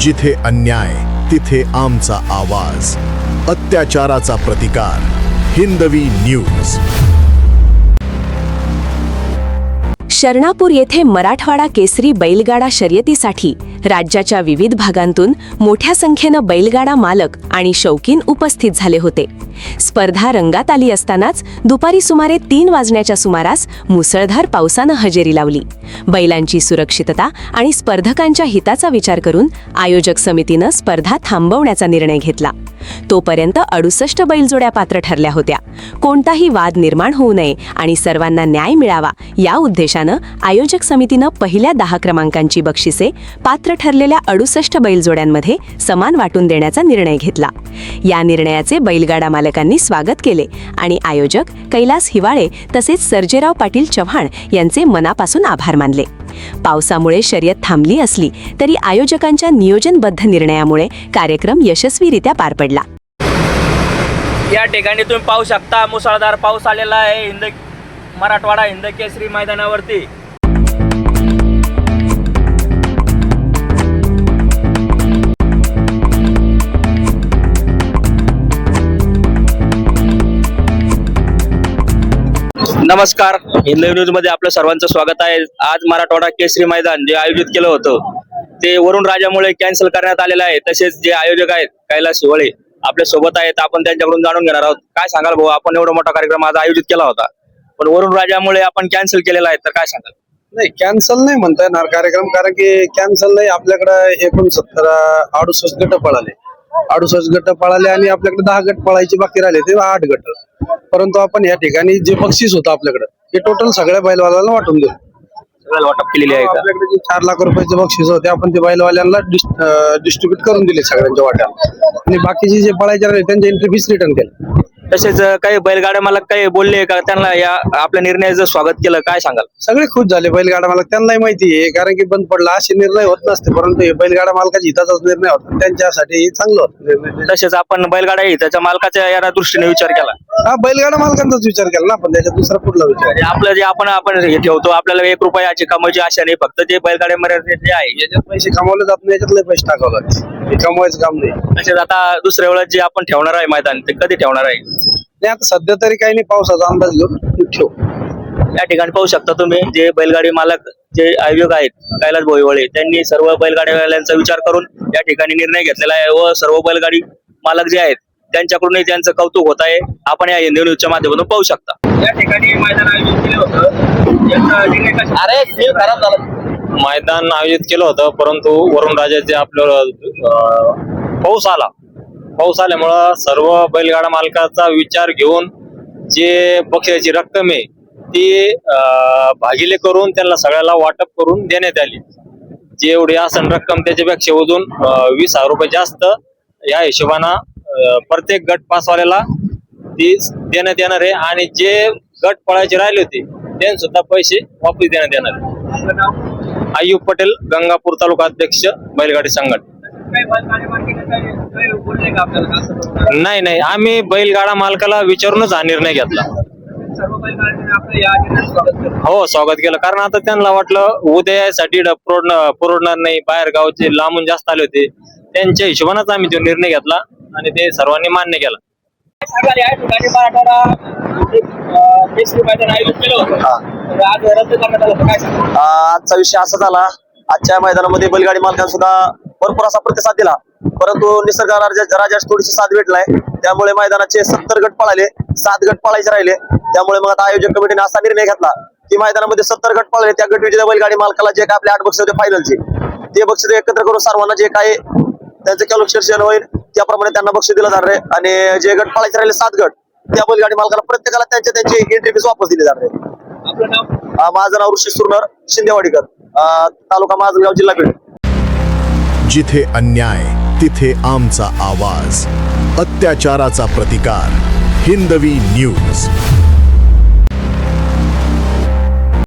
जिथे अन्याय तिथे आमचा आवाज, अत्याचाराचा प्रतिकार. हिंदवी न्यूज. शरणापूर येथे मराठवाडा केसरी बैलगाडा शर्यतीसाठी राज्याच्या विविध भागांतून मोठ्या संख्येनं बैलगाडा मालक आणि शौकीन उपस्थित झाले होते. स्पर्धा रंगात आली असतानाच दुपारी सुमारे 3 वाजण्याच्या सुमारास मुसळधार पावसानं हजेरी लावली. बैलांची सुरक्षितता आणि स्पर्धकांच्या हिताचा विचार करून आयोजक समितीनं स्पर्धा थांबवण्याचा निर्णय घेतला. तोपर्यंत 68 बैलजोड्या पात्र ठरल्या होत्या. कोणताही वाद निर्माण होऊ नये आणि सर्वांना न्याय मिळावा या उद्देशानं आयोजक समितीनं पहिल्या 10 क्रमांकांची बक्षिसे पात्र ठरलेल्या 68 बैलजोड्यांमध्ये समान वाटून देण्याचा निर्णय घेतला. या निर्णयाचे बैलगाडा मालकांनी स्वागत केले आणि आयोजक कैलास हिवाळे तसेच सर्जेराव पाटील चव्हाण यांचे मनापासून आभार मानले. पावसामुळे शर्यत थांबली असली तरी आयोजकांच्या नियोजनबद्ध निर्णयामुळे कार्यक्रम यशस्वीरित्या पार पडला. या ठिकाणी तुम्ही पाहू शकता मुसळधार पाऊस आलेला आहे मराठवाडा हिंद केसरी मैदानावरती. नमस्कार, हिंदवी न्यूज मध्ये आपलं सर्वांचं स्वागत आहे. आज मराठवाडा केसरी मैदान जे आयोजित केलं होतं ते वरुण राजामुळे कॅन्सल करण्यात आलेलं आहे. तसेच जे आयोजक आहेत कैलास हिवाळे आपल्या सोबत आहेत, आपण त्यांच्याकडून जाणून घेणार आहोत. काय सांगाल भाऊ, आपण एवढा मोठा कार्यक्रम आज आयोजित केला होता पण वरुण राजामुळे आपण कॅन्सल केलेला आहे, तर काय सांगाल? नाही, कॅन्सल नाही म्हणता येणार कार्यक्रम, कारण की कॅन्सल नाही. आपल्याकडे 68 गट पळाले, 68 गट पळाले आणि आपल्याकडे 10 गट पळायचे बाकी राहिले, ते 8 गट. परंतु आपण या ठिकाणी जे बक्षीस होतं आपल्याकडे ते टोटल सगळ्या बैलवाल्यांना वाटून दिलं. सगळ्याला वाटप केलेली आहे का? आपल्याकडे जे 4 लाख रुपयाचे बक्षीस होते आपण ते बैलवाल्यांना डिस्ट्रीब्यूट करून दिले सगळ्यांच्या वाट्याला, आणि बाकीचे जे पळायचे राहिले त्यांच्या एंट्री फीस रिटर्न केलं. तसेच काही बैलगाड्या मला काही बोलले का, त्यांना या आपल्या निर्णयाचं स्वागत केलं, काय सांगाल? सगळे खुश झाले बैलगाडा मालक, त्यांनाही माहिती आहे कारण की बंद पडला असे निर्णय होत नसते, परंतु हे बैलगाडा मालकाच्या हिताचाच निर्णय होता, त्यांच्यासाठी चांगलं होतं. तसेच आपण बैलगाडा त्याच्या मालकाच्या या दृष्टीने विचार केला. हा, बैलगाडा मालकांचाच विचार केला ना आपण, त्याच्या दुसरा कुठला विचार? म्हणजे आपलं जे आपण हे ठेवतो, आपल्याला 1 रुपयाची कमाईची आशा नाही, फक्त जे बैलगाड्या मध्ये जे आहे याच्यात पैसे कमावले जात नाही, याच्यातले पैसे टाकावं लागते, हे कमवायचं काम नाही. तसेच आता दुसऱ्या वेळेस जे आपण ठेवणार आहे मैदान, ते कधी ठेवणार आहे? नाही, आता सध्या तरी काही नाही, पावसाचा अंदाज घेऊन ठेव. या ठिकाणी पाहू शकता तुम्ही, जे बैलगाडी मालक जे आयोजक आहेत कैलास हिवाळे, त्यांनी सर्व बैलगाड्यावाल्यांचा विचार करून या ठिकाणी निर्णय घेतलेला आहे व सर्व बैलगाडी मालक जे आहेत त्यांच्याकडूनही त्यांचं कौतुक होत आहे. आपण या हिंदी न्यूजच्या माध्यमातून पाहू शकता. या ठिकाणी मैदान आयोजित केलं होतं. अरे फील खराब झालं. मैदान आयोजित केलं होतं, परंतु वरुण राजाचे आपलं पाऊस आल्यामुळं सर्व बैलगाडा मालकाचा विचार घेऊन जे बक्षिसाची रक्कम आहे ती भागिले करून त्यांना सगळ्याला वाटप करून देण्यात आली. जेवढी असन रक्कम त्याच्यापेक्षा अजून 20,000 रुपये जास्त या हिशोबानं प्रत्येक गट पासवाल्याला ती देण्यात येणार आहे, आणि जे गट पळायचे राहिले होते त्यांना सुद्धा पैसे वापस देण्यात येणार आहे. अय्यूब पटेल, गंगापूर तालुका अध्यक्ष, बैलगाडी संघटना. नाही, आम्ही बैलगाडा मालकाला विचारूनच हा निर्णय घेतला. हो, स्वागत केलं, कारण आता त्यांना वाटलं उद्यासाठी पुरवणार नाही, बाहेर गावचे लांबून जास्त आले होते, त्यांच्या हिशोबानेच आम्ही तो निर्णय घेतला आणि ते सर्वांनी मान्य केला. आजचा विषय असा झाला, आजच्या मैदानामध्ये बैलगाडी मालकांना सुद्धा भरपूर असा प्रतिसाद दिला, परंतु निसर्ग राजाची थोडीशी साथ भेटलाय, त्यामुळे मैदानाचे 70 गट पळाले, 7 गट पळायचे राहिले. त्यामुळे मग आता आयोजक कमिटीने असा निर्णय घेतला की मैदानामध्ये 70 गट पळाले, त्या गट विजेत्या बैलगाडी मालकाला जे काय आपले 8 बक्षीस होते फायनलचे, ते बक्षीस एकत्र करून सर्वांना जे काय त्यांचं कॅल्क्युलेशन होईल त्याप्रमाणे त्यांना बक्षीस दिलं जाणार आहे. आणि जे गट पळायचे राहिले 7 गट, त्या बैलगाडी मालकाला प्रत्येकाला त्यांची एंट्री फीस वापस दिली जाणार आहे. माझं नाव ऋषी सुरनर, शिंदेवाडीकर, तालुका माजलगाव, जिल्हा बीड. जिथे अन्याय तिथे आमचा आवाज, अत्याचाराचा प्रतिकार. हिंदवी न्यूज.